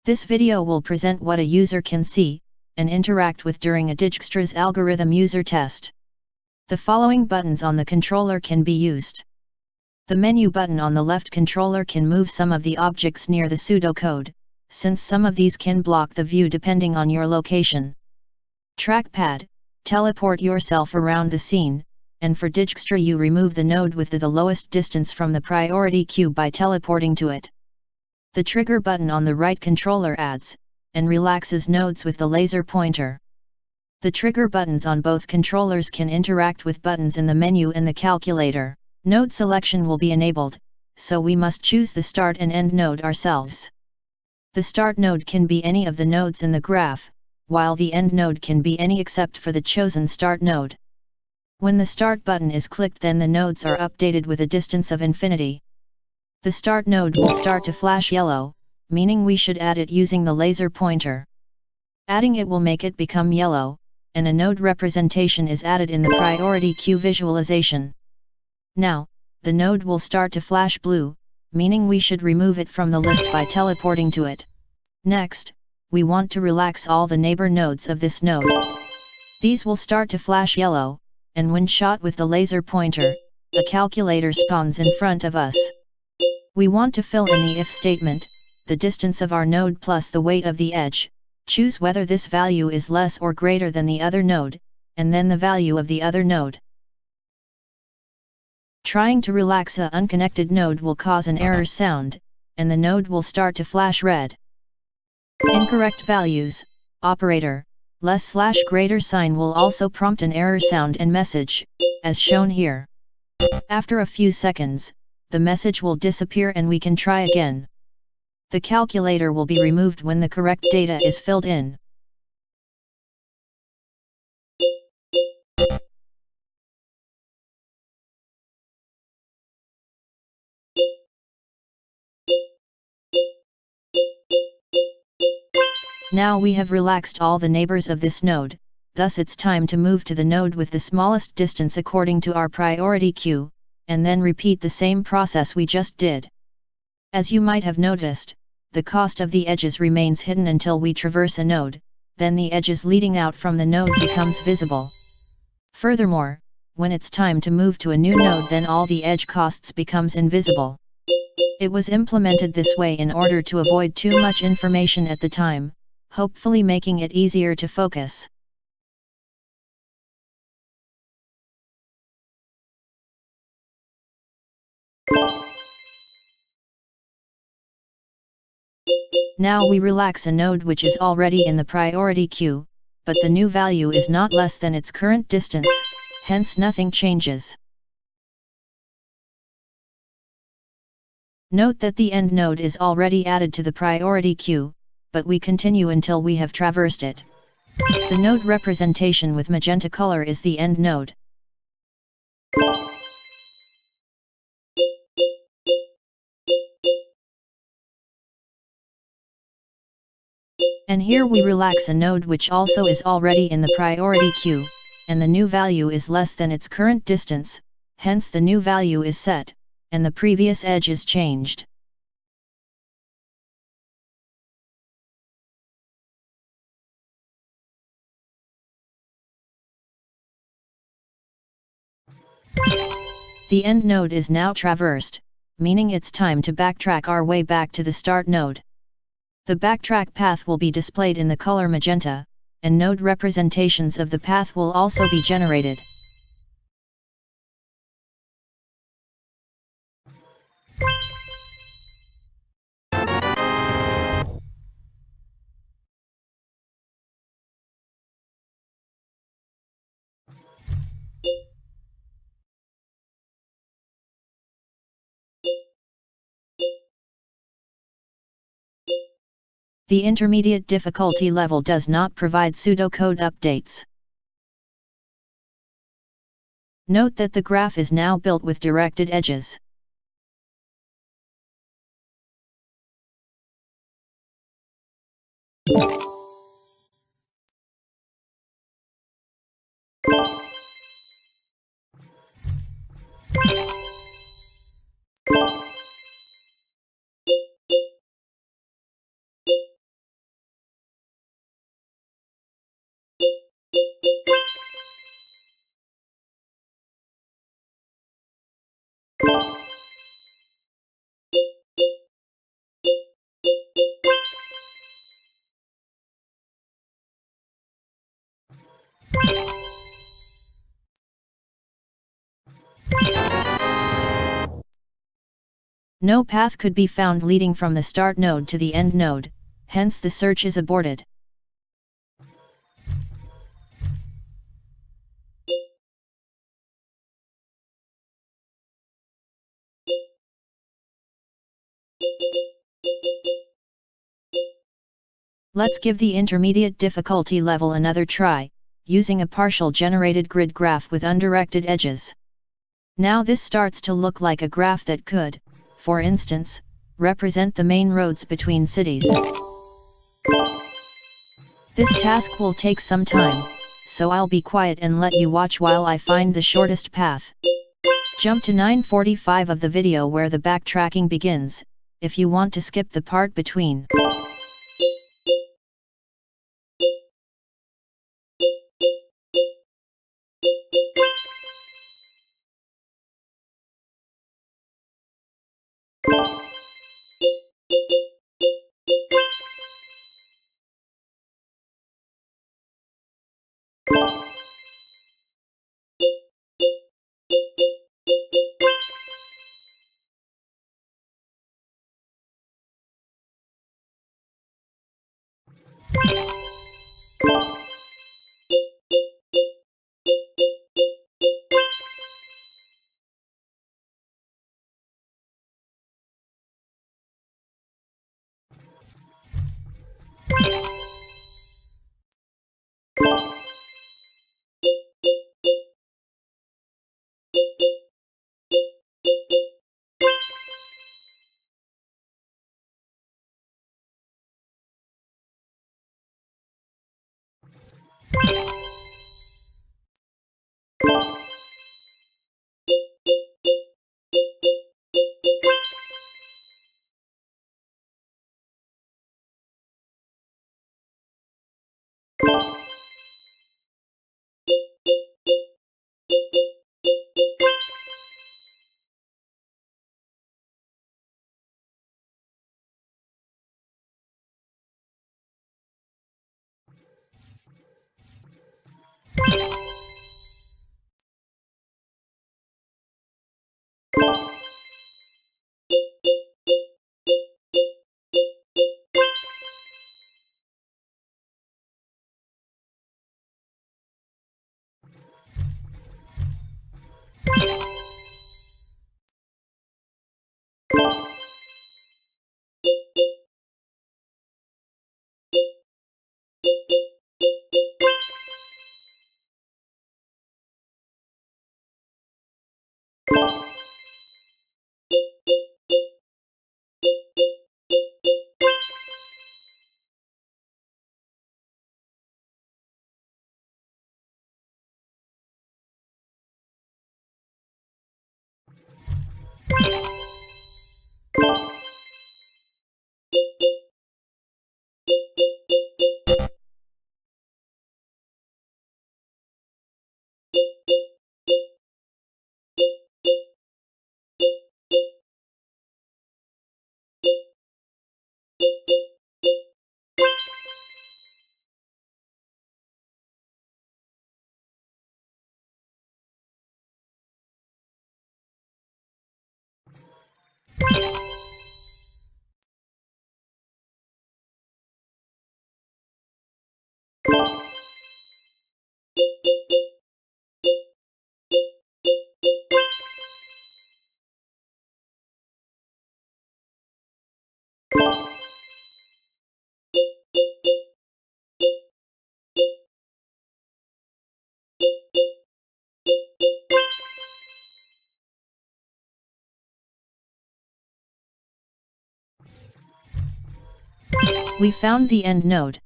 This video will present what a user can see and interact with during a Dijkstra's algorithm user test. The following buttons on the controller can be used. The menu button on the left controller can move some of the objects near the pseudocode, since some of these can block the view depending on your location. Trackpad, teleport yourself around the scene, and for Dijkstra you remove the node with the lowest distance from the priority queue by teleporting to it. The trigger button on the right controller adds and relaxes nodes with the laser pointer. The trigger buttons on both controllers can interact with buttons in the menu and the calculator. Node selection will be enabled, so we must choose the start and end node ourselves. The start node can be any of the nodes in the graph, while the end node can be any except for the chosen start node. When the start button is clicked, then the nodes are updated with a distance of infinity. The start node will start to flash yellow, meaning we should add it using the laser pointer. Adding it will make it become yellow, and a node representation is added in the priority queue visualization. Now, the node will start to flash blue, meaning we should remove it from the list by teleporting to it. Next, we want to relax all the neighbor nodes of this node. These will start to flash yellow, and when shot with the laser pointer, the calculator spawns in front of us. We want to fill in the if statement, the distance of our node plus the weight of the edge, choose whether this value is less or greater than the other node, and then the value of the other node. Trying to relax a unconnected node will cause an error sound, and the node will start to flash red. Incorrect values, operator, less/greater sign will also prompt an error sound and message, as shown here. After a few seconds, the message will disappear and we can try again. The calculator will be removed when the correct data is filled in. Now we have relaxed all the neighbors of this node, thus it's time to move to the node with the smallest distance according to our priority queue, and then repeat the same process we just did. As you might have noticed, the cost of the edges remains hidden until we traverse a node, then the edges leading out from the node becomes visible. Furthermore, when it's time to move to a new node, then all the edge costs becomes invisible. It was implemented this way in order to avoid too much information at the time, hopefully making it easier to focus. Now we relax a node which is already in the priority queue, but the new value is not less than its current distance, hence nothing changes. Note that the end node is already added to the priority queue, but we continue until we have traversed it. The node representation with magenta color is the end node. And here we relax a node which also is already in the priority queue, and the new value is less than its current distance, hence the new value is set, and the previous edge is changed. The end node is now traversed, meaning it's time to backtrack our way back to the start node. The backtrack path will be displayed in the color magenta, and node representations of the path will also be generated. The intermediate difficulty level does not provide pseudocode updates. Note that the graph is now built with directed edges. No path could be found leading from the start node to the end node, hence the search is aborted. Let's give the intermediate difficulty level another try, using a partial generated grid graph with undirected edges. Now this starts to look like a graph that could, for instance, represent the main roads between cities. This task will take some time, so I'll be quiet and let you watch while I find the shortest path. Jump to 9:45 of the video where the backtracking begins, if you want to skip the part between. We found the end node.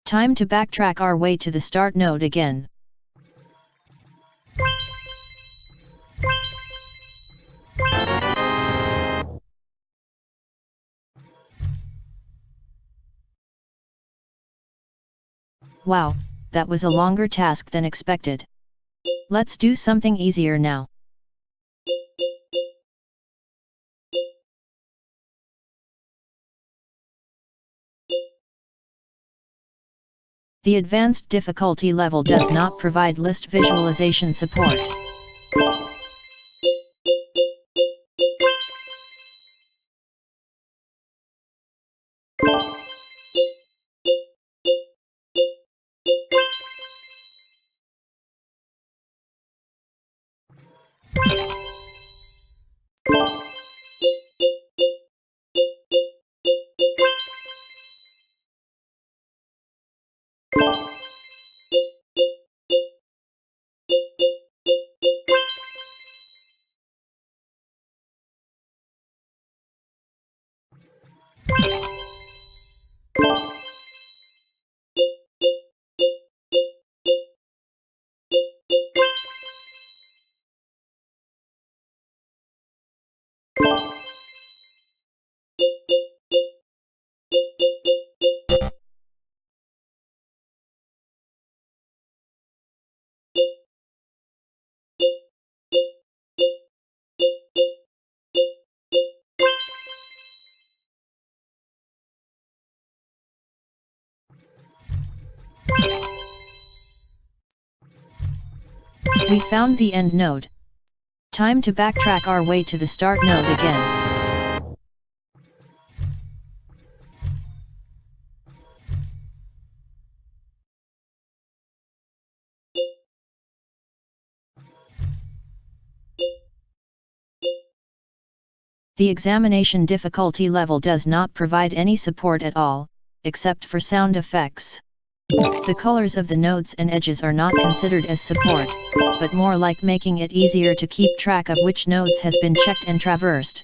Time to backtrack our way to the start node again. Wow, that was a longer task than expected. Let's do something easier now. The advanced difficulty level does not provide list visualization support. We found the end node. Time to backtrack our way to the start node again. The examination difficulty level does not provide any support at all, except for sound effects. The colors of the nodes and edges are not considered as support, but more like making it easier to keep track of which nodes has been checked and traversed.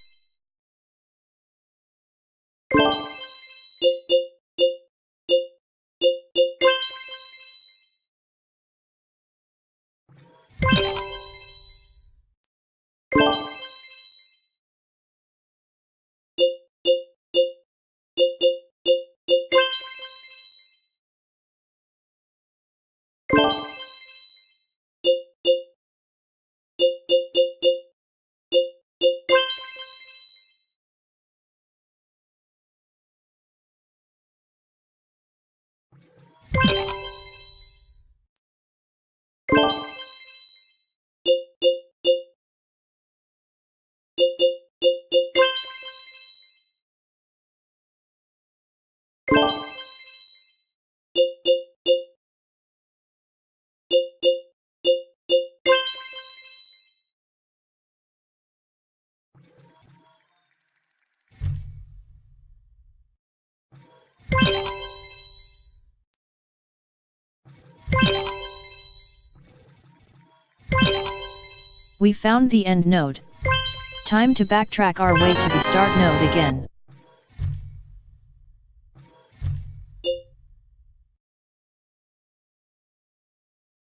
We found the end node. Time to backtrack our way to the start node again.